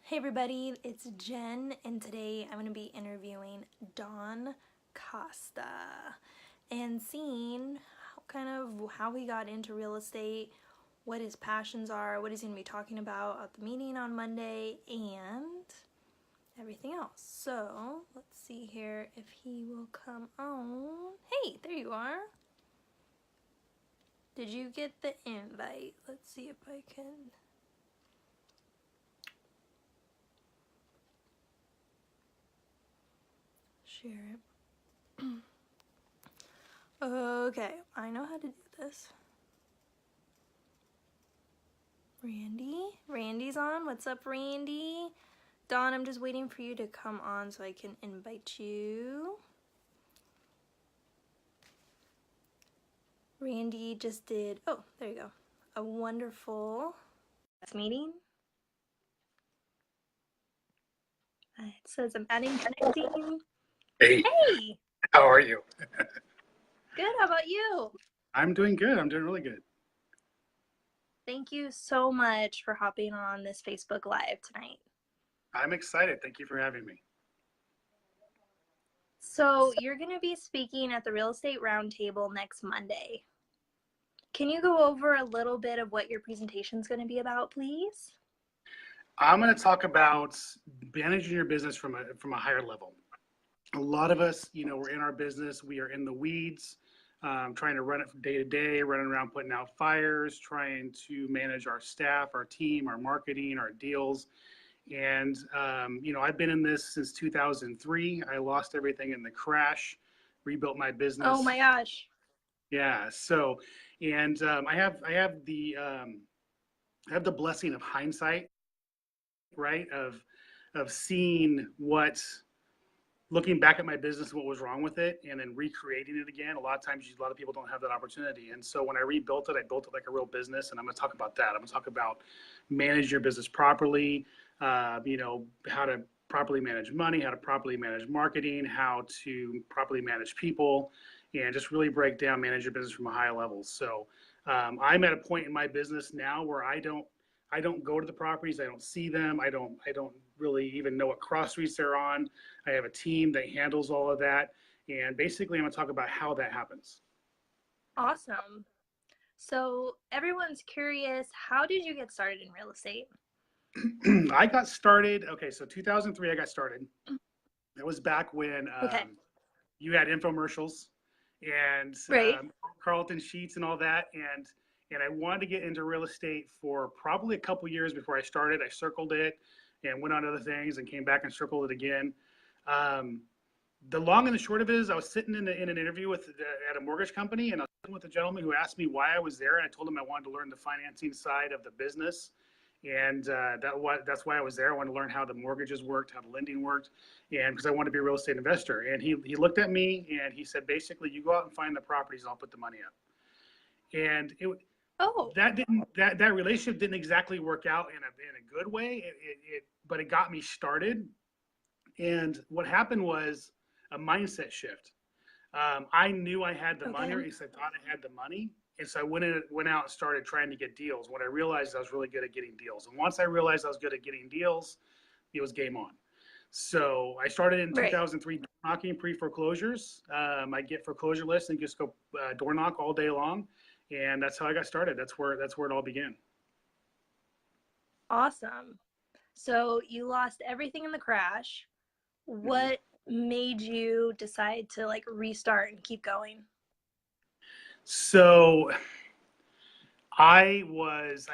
Hey everybody, it's Jen, and today I'm going to be interviewing Don Costa and seeing how he got into real estate, what his passions are, what he's going to be talking about at the meeting on Monday, and everything else. So let's see here if he will come on. Hey, there you are. Did you get the invite? Let's see if I can share it. Okay, I know how to do this. Randy's on. What's up, Randy? Dawn, I'm just waiting for you to come on so I can invite you. Randy just did, oh, there you go, a wonderful meeting. It says I'm adding connecting. Hey, Hey, how are you? good, how about you? I'm doing good. I'm doing really good. Thank you so much for hopping on this Facebook Live tonight. I'm excited. Thank you for having me. So you're going to be speaking at the Real Estate Roundtable next Monday. Can you go over a little bit of what your presentation is going to be about, please? I'm going to talk about managing your business from a higher level. A lot of us, we're in our business. We are in the weeds, trying to run it from day to day, running around putting out fires, trying to manage our staff, our team, our marketing, our deals. And, I've been in this since 2003. I lost everything in the crash, rebuilt my business. Oh my gosh. Yeah. So, and I have the blessing of hindsight, right? Of seeing looking back at my business, what was wrong with it, and then recreating it again. A lot of people don't have that opportunity. And so when I rebuilt it, I built it like a real business. And I'm going to talk about that. I'm going to talk about manage your business properly. How to properly manage money, how to properly manage marketing, how to properly manage people, and just really break down manage your business from a high level. So I'm at a point in my business now where I don't go to the properties. I don't see them. I don't really even know what cross streets they're on. I have a team that handles all of that. And basically I'm going to talk about how that happens. Awesome. So everyone's curious, how did you get started in real estate? I got started, so 2003 I got started. That was back when you had infomercials and Right. Carlton sheets and all that. And I wanted to get into real estate for probably a couple years before I started. I circled it and went on to other things and came back and circled it again. The long and the short of it is I was sitting in an interview at a mortgage company, and I was sitting with a gentleman who asked me why I was there. And I told him I wanted to learn the financing side of the business. And that's why I was there. I wanted to learn how the mortgages worked, how the lending worked, and because I wanted to be a real estate investor. And he looked at me and he said, basically, you go out and find the properties, and I'll put the money up. And that relationship didn't exactly work out in a good way. But it got me started. And what happened was a mindset shift. I knew I had the money, or at least I thought I had the money. And so I went out and started trying to get deals. When I realized I was really good at getting deals. And once I realized I was good at getting deals, it was game on. So I started in 2003 knocking pre-foreclosures. I get foreclosure lists and just go door knock all day long. And that's how I got started. That's where it all began. Awesome. So you lost everything in the crash. What made you decide to restart and keep going? So I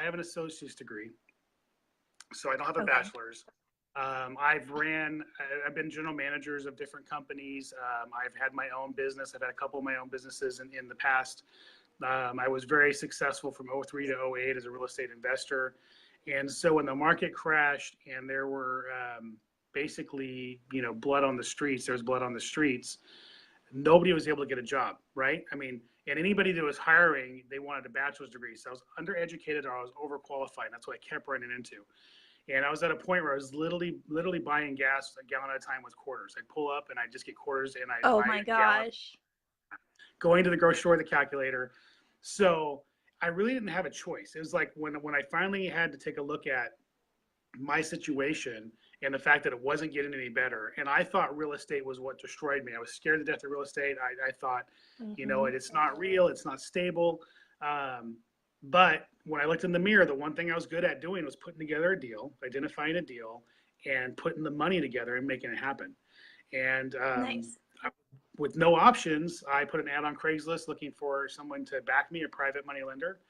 have an associate's degree, so I don't have a bachelor's. I've been general managers of different companies. I've had my own business. I've had a couple of my own businesses in the past. I was very successful from 03 to 08 as a real estate investor. And so when the market crashed and there were basically, blood on the streets, there was blood on the streets, nobody was able to get a job, right? I mean, and anybody that was hiring, they wanted a bachelor's degree. So I was undereducated or I was overqualified. That's what I kept running into. And I was at a point where I was literally buying gas a gallon at a time with quarters. I'd pull up and I'd just get quarters and I'd buy my gosh. Gallon. Going to the grocery store with the calculator. So I really didn't have a choice. It was like when I finally had to take a look at my situation and the fact that it wasn't getting any better. And I thought real estate was what destroyed me. I was scared to death of real estate. I thought, it's not real, it's not stable. But when I looked in the mirror, the one thing I was good at doing was putting together a deal, identifying a deal, and putting the money together and making it happen. And Nice. with no options, I put an ad on Craigslist looking for someone to back me, a private money lender.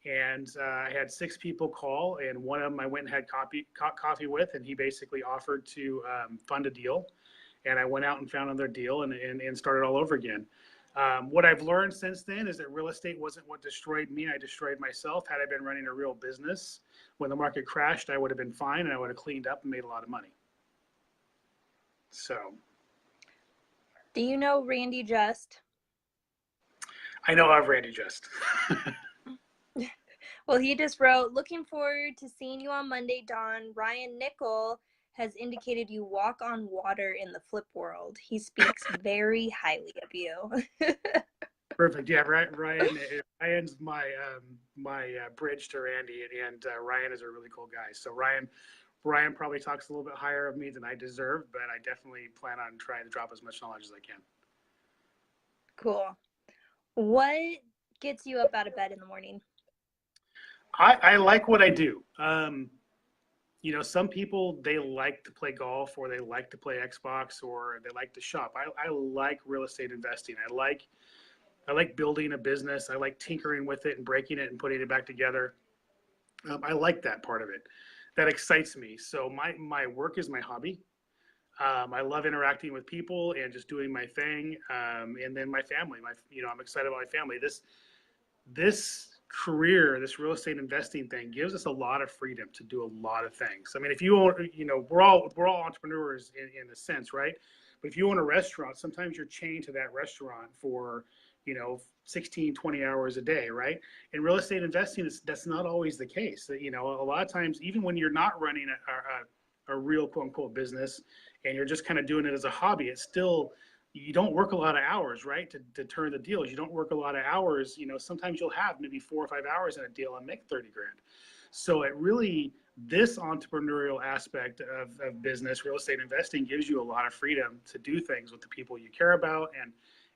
And I had 6 people call, and one of them I went and had coffee with, and he basically offered to fund a deal. And I went out and found another deal and started all over again. What I've learned since then is that real estate wasn't what destroyed me. I destroyed myself. Had I been running a real business, when the market crashed, I would have been fine, and I would have cleaned up and made a lot of money. So. Do you know Randy Just? I know of Randy Just. Well, he just wrote, looking forward to seeing you on Monday, Don. Ryan Nickel has indicated you walk on water in the flip world. He speaks very highly of you. Perfect. Yeah, Ryan's my bridge to Randy, and Ryan is a really cool guy. So Ryan probably talks a little bit higher of me than I deserve, but I definitely plan on trying to drop as much knowledge as I can. Cool. What gets you up out of bed in the morning? I like what I do. Some people, they like to play golf, or they like to play Xbox, or they like to shop. I like real estate investing. I like building a business. I like tinkering with it and breaking it and putting it back together. I like that part of it. That excites me. So my work is my hobby. I love interacting with people and just doing my thing. And then my family, I'm excited about my family. This career, this real estate investing thing gives us a lot of freedom to do a lot of things. I mean, if you own, we're all entrepreneurs in a sense, right? But if you own a restaurant, sometimes you're chained to that restaurant for, 16, 20 hours a day, right? In real estate investing, that's not always the case. A lot of times, even when you're not running a real quote unquote business and you're just kind of doing it as a hobby, it's still, you don't work a lot of hours, right? To turn the deals. You don't work a lot of hours. Sometimes you'll have maybe 4 or 5 hours in a deal and make 30 grand. So this entrepreneurial aspect of business, real estate investing, gives you a lot of freedom to do things with the people you care about.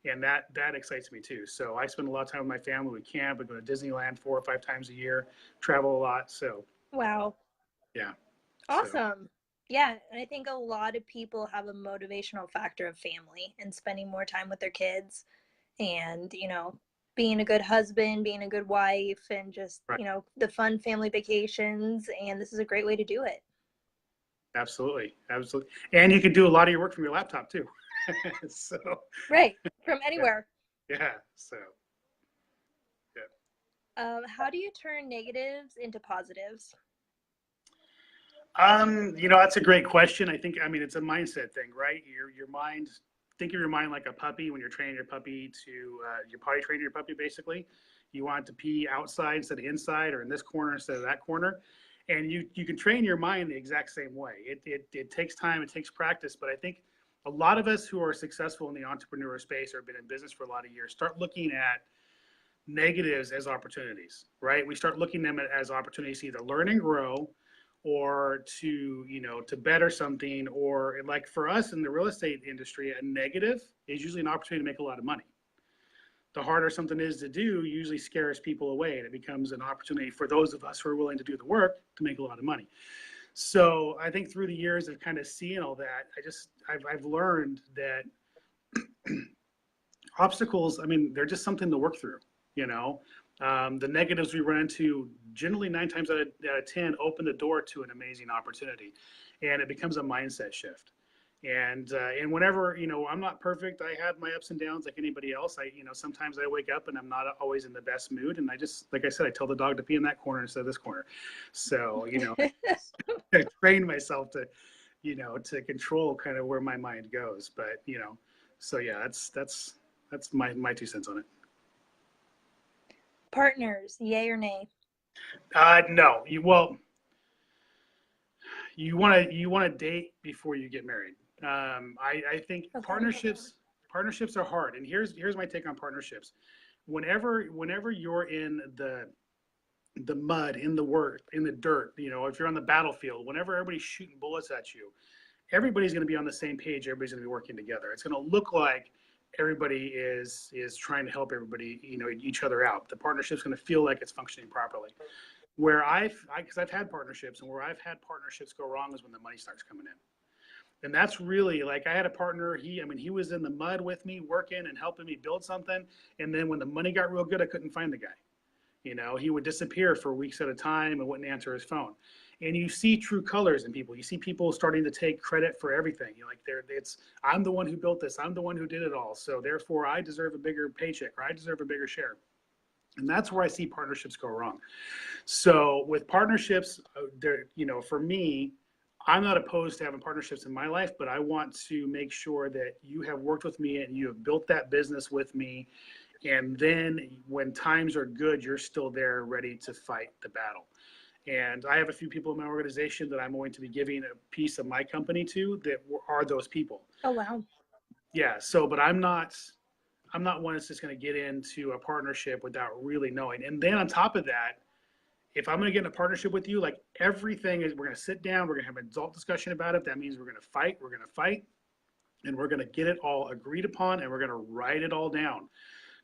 And that excites me too. So I spend a lot of time with my family. We camp, we go to Disneyland 4 or 5 times a year, travel a lot. So. Wow. Yeah. Awesome. So. Yeah, and I think a lot of people have a motivational factor of family and spending more time with their kids and, being a good husband, being a good wife, and just, right. The fun family vacations. And this is a great way to do it. Absolutely. Absolutely. And you can do a lot of your work from your laptop too. So. Right. From anywhere. Yeah. So. Yeah. How do you turn negatives into positives? That's a great question. It's a mindset thing, right? Your mind, think of your mind like a puppy when you're training your puppy you're potty training your puppy, basically. You want it to pee outside instead of inside, or in this corner instead of that corner. And you can train your mind the exact same way. It takes time, it takes practice, but I think a lot of us who are successful in the entrepreneur space or have been in business for a lot of years start looking at negatives as opportunities, right? We start looking at them as opportunities to either learn and grow, or to better something, or like for us in the real estate industry, a negative is usually an opportunity to make a lot of money. The harder something is to do usually scares people away, and it becomes an opportunity for those of us who are willing to do the work to make a lot of money. So I think through the years of kind of seeing all that, I've learned that obstacles, they're just something to work through. The negatives we run into, generally 9 times out of 10, open the door to an amazing opportunity, and it becomes a mindset shift. And whenever, I'm not perfect. I have my ups and downs like anybody else. Sometimes I wake up and I'm not always in the best mood, and I just, like I said, I tell the dog to pee in that corner instead of this corner. So I train myself to control kind of where my mind goes. But so yeah, that's my 2 cents on it. Partners, yay or nay? No. You want to date before you get married. I think partnerships are hard. And here's my take on partnerships. Whenever you're in the mud, in the work, in the dirt, if you're on the battlefield, whenever everybody's shooting bullets at you, everybody's going to be on the same page. Everybody's going to be working together. It's going to look like everybody is trying to help everybody, each other out. The partnership's going to feel like it's functioning properly. Where because I've had partnerships, and where I've had partnerships go wrong is when the money starts coming in. And that's really, like, I had a partner, he was in the mud with me, working and helping me build something. And then when the money got real good, I couldn't find the guy. He would disappear for weeks at a time and wouldn't answer his phone. And you see true colors in people. You see people starting to take credit for everything. I'm the one who built this. I'm the one who did it all. So therefore I deserve a bigger paycheck, or I deserve a bigger share. And that's where I see partnerships go wrong. So with partnerships, for me, I'm not opposed to having partnerships in my life, but I want to make sure that you have worked with me and you have built that business with me. And then when times are good, you're still there ready to fight the battle. And I have a few people in my organization that I'm going to be giving a piece of my company to that are those people. Oh, wow. Yeah. So, but I'm not one that's just going to get into a partnership without really knowing. And then on top of that, if I'm going to get in a partnership with you, like, everything is, we're going to sit down, we're going to have an adult discussion about it. That means we're going to fight, and we're going to get it all agreed upon, and we're going to write it all down.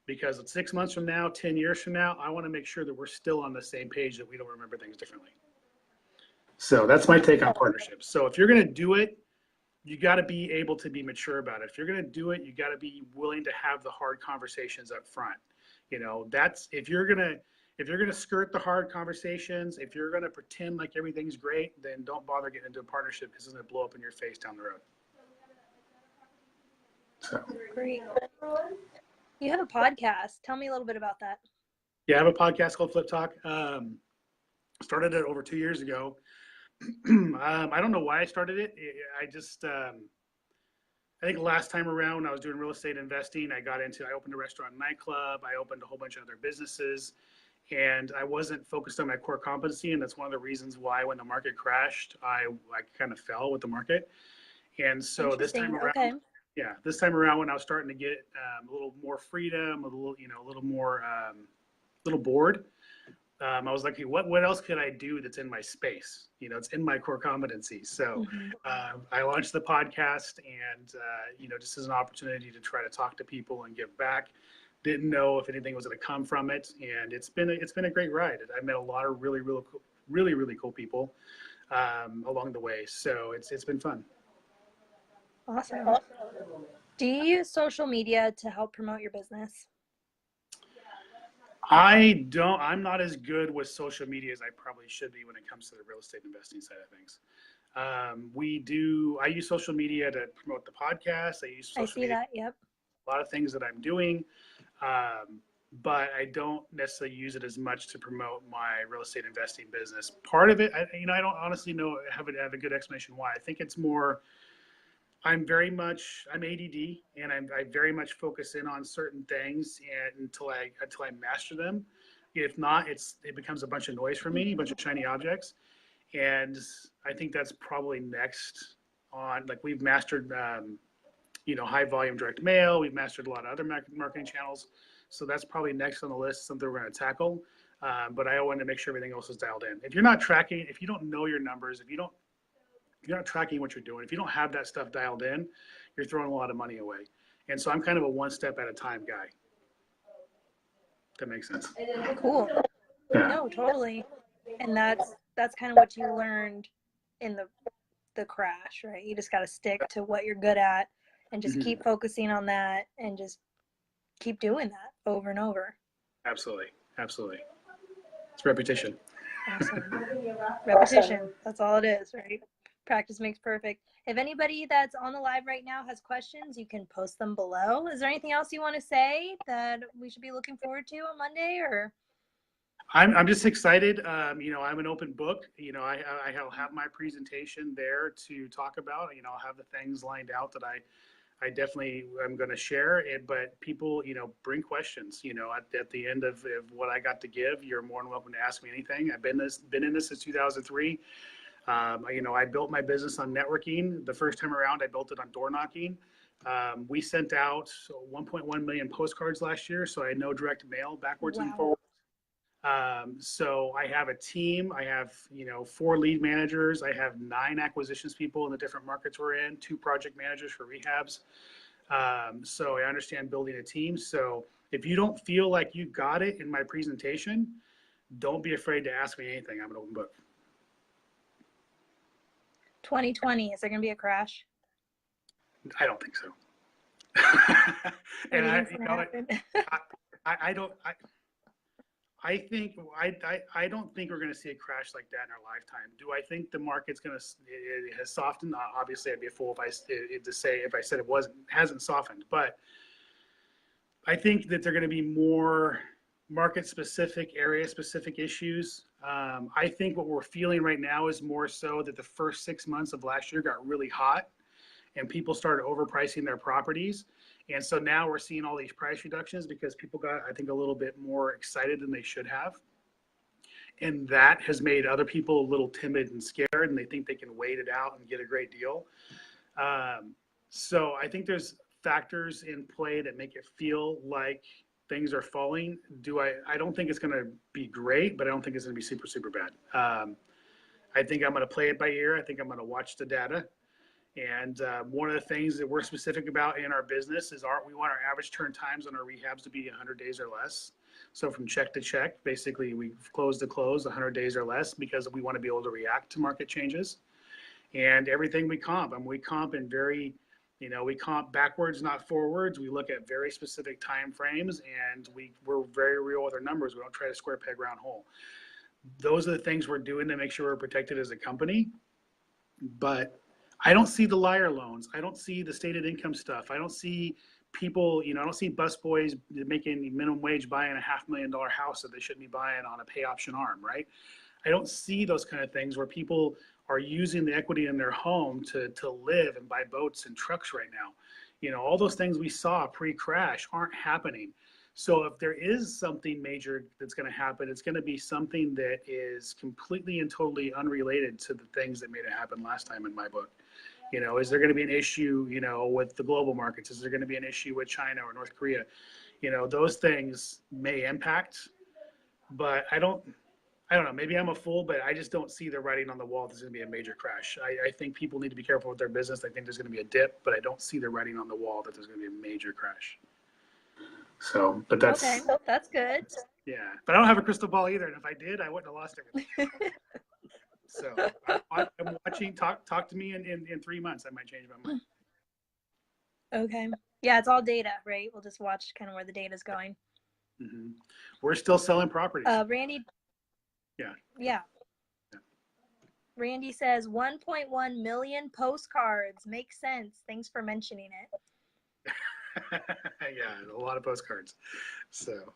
Because 6 months from now, 10 years from now, I want to make sure that we're still on the same page, that we don't remember things differently. So that's my take on partnerships. So if you're going to do it, you got to be able to be mature about it. If you're going to do it, you got to be willing to have the hard conversations up front. That's, if you're going to skirt the hard conversations, if you're going to pretend like everything's great, then don't bother getting into a partnership, because it's going to blow up in your face down the road. So. Great. You have a podcast. Tell me a little bit about that. Yeah, I have a podcast called Flip Talk. Started it over 2 years ago. I don't know why I started it. I think last time around when I was doing real estate investing, I opened a restaurant and nightclub. I opened a whole bunch of other businesses, and I wasn't focused on my core competency. And that's one of the reasons why when the market crashed, I kind of fell with the market. And so this time around, okay. Yeah, this time around when I was starting to get a little more freedom, a little bored, I was like, hey, what else could I do that's in my space? It's in my core competency. So I launched the podcast, and just as an opportunity to try to talk to people and give back. Didn't know if anything was going to come from it, and it's been a great ride. I met a lot of really cool people along the way. So it's been fun. Awesome. Do you use social media to help promote your business? I don't. I'm not as good with social media as I probably should be when it comes to the real estate investing side of things. I use social media to promote the podcast. I use social media. I see that. Yep. A lot of things that I'm doing, but I don't necessarily use it as much to promote my real estate investing business. Part of it, I don't honestly have a good explanation why. I think it's more. I'm ADD, and I very much focus in on certain things until I master them. If not, it becomes a bunch of noise for me, a bunch of shiny objects. And I think that's probably next on, like, we've mastered, high volume direct mail. We've mastered a lot of other marketing channels. So that's probably next on the list, something we're going to tackle. But I want to make sure everything else is dialed in. If you're not tracking, if you don't know your numbers, if you're not tracking what you're doing, if you don't have that stuff dialed in, you're throwing a lot of money away. And so I'm kind of a one step at a time guy. That makes sense. Cool. Yeah. No, totally. And that's kind of what you learned in the crash, right? You just got to stick to what you're good at and just keep focusing on that and just keep doing that over and over. Absolutely. It's repetition. Awesome. Repetition. That's all it is, right? Practice makes perfect. If anybody that's on the live right now has questions, you can post them below. Is there anything else you want to say that we should be looking forward to on Monday, or? I'm just excited. I'm an open book. I'll have my presentation there to talk about. I'll have the things lined out that I definitely am going to share it. But people, bring questions. At the end of what I got to give, you're more than welcome to ask me anything. I've been in this since 2003. I built my business on networking. The first time around, I built it on door knocking. We sent out 1.1 million postcards last year, so I know direct mail backwards and forwards. So I have a team. I have, 4 lead managers. I have 9 acquisitions people in the different markets we're in, 2 project managers for rehabs. So I understand building a team. So if you don't feel like you got it in my presentation, don't be afraid to ask me anything. I'm an open book. 2020, is there going to be a crash? I don't think so. And I don't think we're going to see a crash like that in our lifetime. Do I think the market's it has softened? Obviously, I'd be a fool if I said it hasn't softened. But I think that there are going to be more market-specific, area-specific issues. I think what we're feeling right now is more so that the first 6 months of last year got really hot, and people started overpricing their properties. And so now we're seeing all these price reductions because people got, I think, a little bit more excited than they should have. And that has made other people a little timid and scared, and they think they can wait it out and get a great deal. So I think there's factors in play that make it feel like things are falling. I don't think it's going to be great, but I don't think it's going to be super, super bad. I think I'm going to play it by ear. I think I'm going to watch the data. And one of the things that we're specific about in our business is we want our average turn times on our rehabs to be 100 days or less. So from check to check, basically we close to close 100 days or less, because we want to be able to react to market changes. And everything we comp, we comp in very, we comp backwards, not forwards. We look at very specific time frames, and we're very real with our numbers. We don't try to square peg round hole. Those are the things we're doing to make sure we're protected as a company. But I don't see the liar loans. I don't see the stated income stuff. I don't see people, I don't see busboys making minimum wage buying a $500,000 house that they shouldn't be buying on a pay option arm, right? I don't see those kind of things where people are using the equity in their home to live and buy boats and trucks right now. All those things we saw pre-crash aren't happening. So if there is something major that's going to happen, it's going to be something that is completely and totally unrelated to the things that made it happen last time in my book. Is there going to be an issue, with the global markets? Is there going to be an issue with China or North Korea? Those things may impact, but I don't know. Maybe I'm a fool, but I just don't see the writing on the wall. There's going to be a major crash. I think people need to be careful with their business. I think there's going to be a dip, but I don't see the writing on the wall that there's going to be a major crash. So, but that's okay. So that's good. Yeah, but I don't have a crystal ball either, and if I did, I wouldn't have lost everything. So I'm watching. Talk to me in 3 months. I might change my mind. Okay. Yeah, it's all data, right? We'll just watch kind of where the data's going. Mm-hmm. We're still selling properties. Randy. Yeah. Yeah. Randy says 1.1 million postcards. Makes sense. Thanks for mentioning it. Yeah, a lot of postcards. So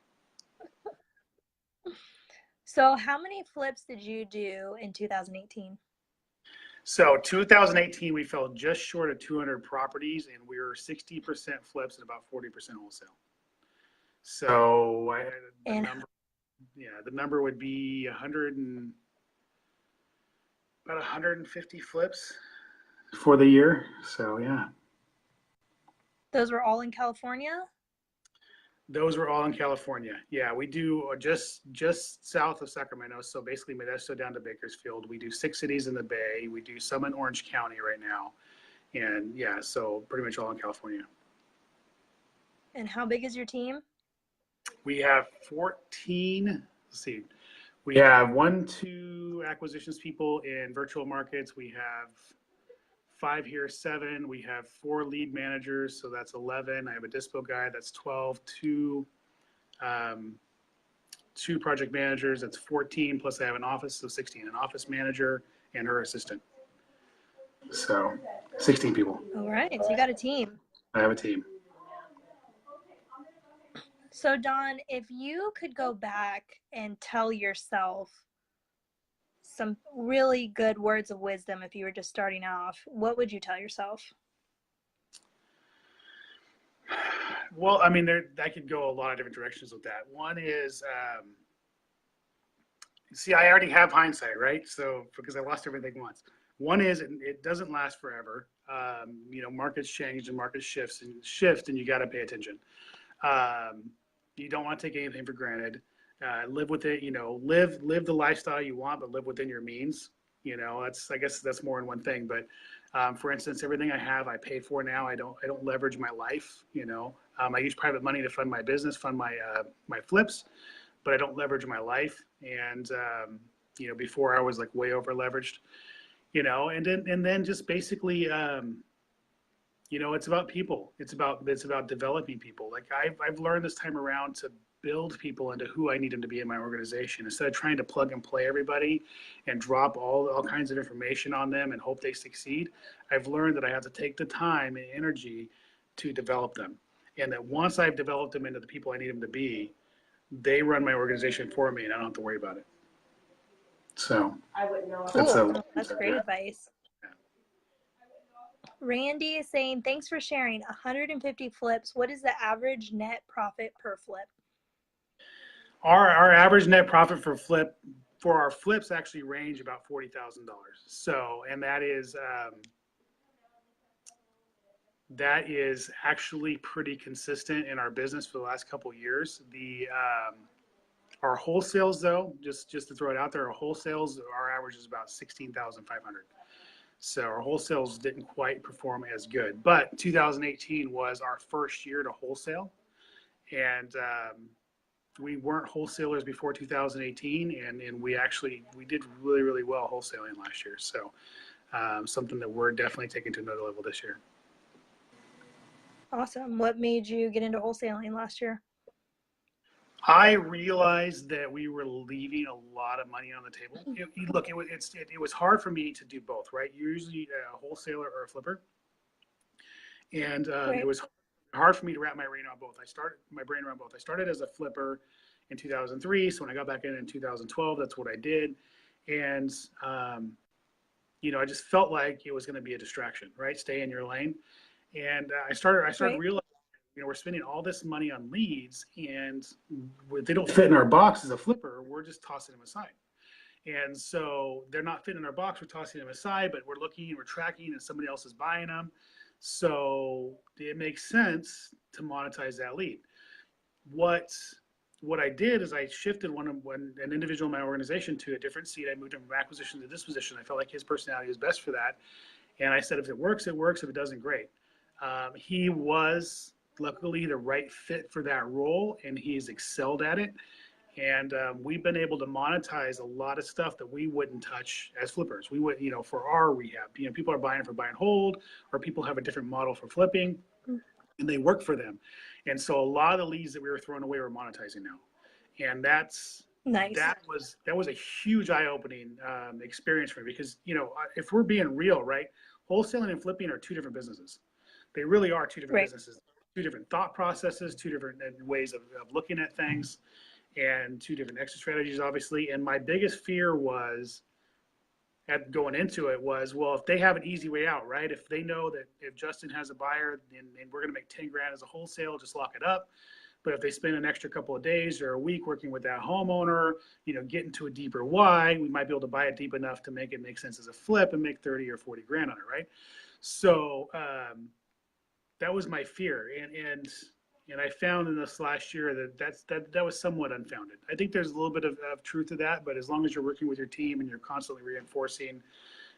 how many flips did you do in 2018? So 2018, we fell just short of 200 properties, and we were 60% flips and about 40% wholesale. So the number would be about 150 flips for the year. So yeah. Those were all in California? Those were all in California. Yeah, we do just south of Sacramento. So basically Modesto down to Bakersfield. We do 6 cities in the Bay. We do some in Orange County right now. And yeah, so pretty much all in California. And how big is your team? We have 14, let's see. We have 2 acquisitions people in virtual markets. We have 5 here, 7. We have 4 lead managers, so that's 11. I have a dispo guy, that's 12. 2 project managers, that's 14. Plus I have an office, so 16. An office manager and her assistant. So 16 people. All right, so you got a team. I have a team. So Don, if you could go back and tell yourself some really good words of wisdom if you were just starting off, what would you tell yourself? Well, I mean, I could go a lot of different directions with that. One is, see, I already have hindsight, right? So because I lost everything once. One is it doesn't last forever. Markets change and market shift, and you got to pay attention. You don't want to take anything for granted. live with it, live the lifestyle you want, but live within your means. I guess that's more in one thing. But for instance, everything I have, I pay for now. I don't leverage my life. I use private money to fund my business, fund my flips, but I don't leverage my life. And before I was like way over leveraged. And then just basically, it's about people. It's about developing people. Like I've learned this time around to build people into who I need them to be in my organization instead of trying to plug and play everybody and drop all kinds of information on them and hope they succeed. I've learned that I have to take the time and energy to develop them, and that once I've developed them into the people I need them to be, they run my organization for me, and I don't have to worry about it. So Cool. That's great advice. Randy is saying, thanks for sharing. 150 flips. What is the average net profit per flip? Our average net profit for our flips actually range about $40,000. So, and that is actually pretty consistent in our business for the last couple of years. Our wholesales, though, just to throw it out there, our average is about 16,500. So our wholesales didn't quite perform as good, but 2018 was our first year to wholesale, and we weren't wholesalers before 2018, and we did really, really well wholesaling last year. So something that we're definitely taking to another level this year. Awesome. What made you get into wholesaling last year? I realized that we were leaving a lot of money on the table. It was hard for me to do both, right? You're usually a wholesaler or a flipper, and Right. It was hard for me to wrap my brain around both. I started as a flipper in 2003, so when I got back in 2012, that's what I did, and I just felt like it was going to be a distraction, right? Stay in your lane, and I started Right. realizing, we're spending all this money on leads, and if they don't fit in our box as a flipper, we're just tossing them aside. And so they're not fitting in our box, we're tossing them aside, but we're looking and we're tracking, and somebody else is buying them. So it makes sense to monetize that lead. What I did is I shifted an individual in my organization to a different seat. I moved him from acquisition to disposition. I felt like his personality was best for that. And I said, if it works, it works. If it doesn't, great. He was luckily the right fit for that role, and he's excelled at it. And we've been able to monetize a lot of stuff that we wouldn't touch as flippers. We would, for our rehab, people are buying for buy and hold, or people have a different model for flipping, and they work for them. And so a lot of the leads that we were throwing away, we're monetizing now. And that's nice. That was a huge eye-opening experience for me, because if we're being real, right, wholesaling and flipping are two different businesses. They really are two different businesses, two different thought processes, two different ways of looking at things, and two different exit strategies, obviously. And my biggest fear was, at going into it, was, well, if they have an easy way out, right? If they know that if Justin has a buyer and we're going to make 10 grand as a wholesale, just lock it up. But if they spend an extra couple of days or a week working with that homeowner, get into a deeper why, we might be able to buy it deep enough to make it make sense as a flip and make 30 or 40 grand on it, right? So that was my fear, and I found in this last year that was somewhat unfounded. I think there's a little bit of truth to that, but as long as you're working with your team and you're constantly reinforcing,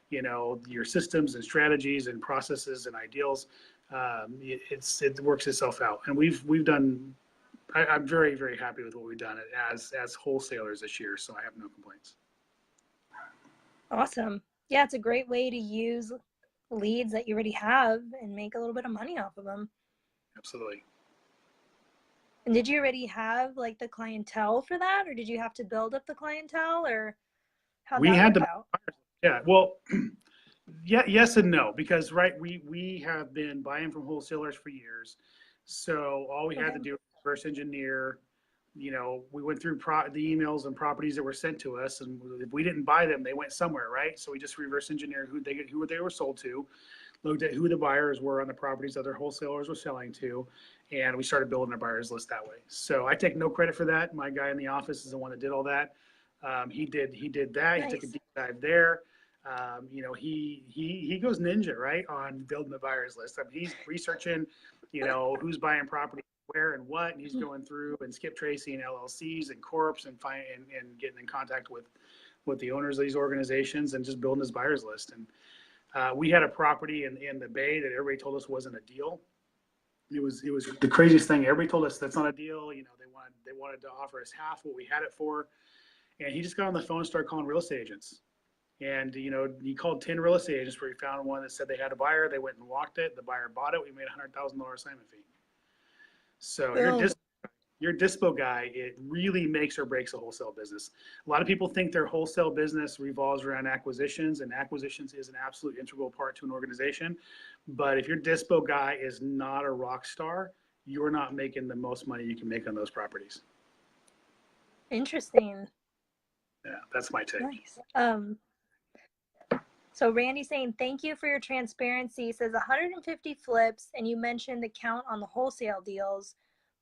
your systems and strategies and processes and ideals, it works itself out. And we've done. I'm very, very happy with what we've done as wholesalers this year, so I have no complaints. Awesome. Yeah, it's a great way to use leads that you already have and make a little bit of money off of them. Absolutely. And did you already have like the clientele for that, or did you have to build up the clientele, or how that work out? Yeah, well, yeah, yes and no, because we have been buying from wholesalers for years, so all we had to do was reverse engineer. We went through the emails and properties that were sent to us, and if we didn't buy them, they went somewhere, right? So we just reverse engineered who they were sold to, looked at who the buyers were on the properties other wholesalers were selling to, and we started building our buyers list that way. So I take no credit for that. My guy in the office is the one that did all that. He did that. Nice. He took a deep dive there. He goes ninja, right, on building the buyers list. I mean, he's researching, who's buying property where and what, and he's going through and skip tracing LLCs and corps and getting in contact with the owners of these organizations and just building his buyers list. And we had a property in the Bay that everybody told us wasn't a deal. It was the craziest thing. Everybody told us that's not a deal. You know, they wanted to offer us half what we had it for. And he just got on the phone and started calling real estate agents. And, you know, he called 10 real estate agents where he found one that said they had a buyer. They went and walked it. The buyer bought it. We made a $100,000 assignment fee. So your dispo guy, it really makes or breaks a wholesale business. A lot of people think their wholesale business revolves around acquisitions, and acquisitions is an absolute integral part to an organization. But if your dispo guy is not a rock star, you're not making the most money you can make on those properties. Interesting. Yeah, that's my take. Nice. So Randy's saying, thank you for your transparency. He says 150 flips, and you mentioned the count on the wholesale deals,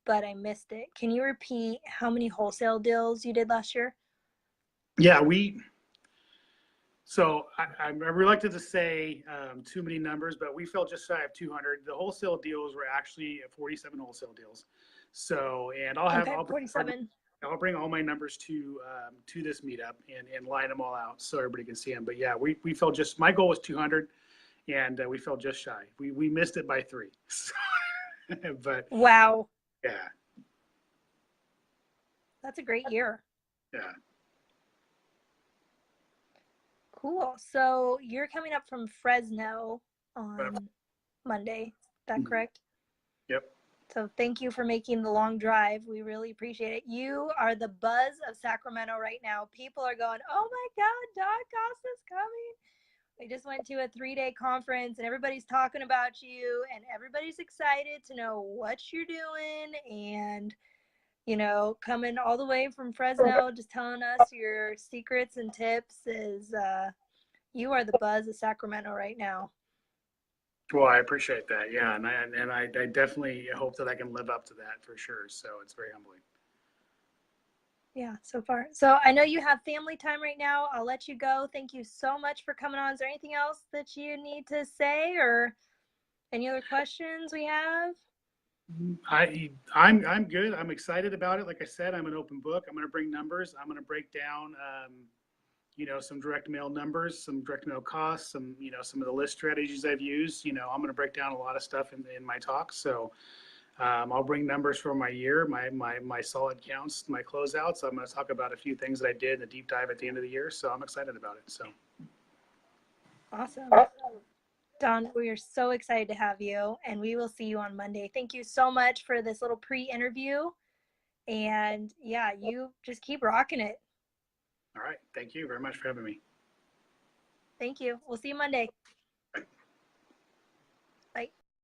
but I missed it. Can you repeat how many wholesale deals you did last year? Yeah, I'm reluctant to say too many numbers, but we fell just shy of 200. The wholesale deals were actually 47 wholesale deals. So, and I'll 47. I'll bring all my numbers to this meetup and line them all out so everybody can see them. But yeah, we fell just, my goal was 200, and we fell just shy. We missed it by 3. But wow, yeah, that's a great year. yeah. Cool. So you're coming up from Fresno on Monday. Is that correct? Yep. So thank you for making the long drive. We really appreciate it. You are the buzz of Sacramento right now. People are going, oh my God, Don Costa's coming. We just went to a 3-day conference and everybody's talking about you and everybody's excited to know what you're doing and, you know, coming all the way from Fresno, just telling us your secrets and tips is you are the buzz of Sacramento right now. Well, I appreciate that. Yeah. And I definitely hope that I can live up to that for sure. So it's very humbling. Yeah, so far. So I know you have family time right now. I'll let you go. Thank you so much for coming on. Is there anything else that you need to say or any other questions we have? I'm good. I'm excited about it. Like I said, I'm an open book. I'm going to bring numbers. I'm going to break down, you know, some direct mail numbers, some direct mail costs, some, you know, some of the list strategies I've used. You know, I'm going to break down a lot of stuff in my talk. So I'll bring numbers for my year, my solid counts, my closeouts. I'm going to talk about a few things that I did in the deep dive at the end of the year. So I'm excited about it. So awesome. Don, we are so excited to have you, and we will see you on Monday. Thank you so much for this little pre-interview. And yeah, you just keep rocking it. all right. Thank you very much for having me. Thank you. We'll see you Monday.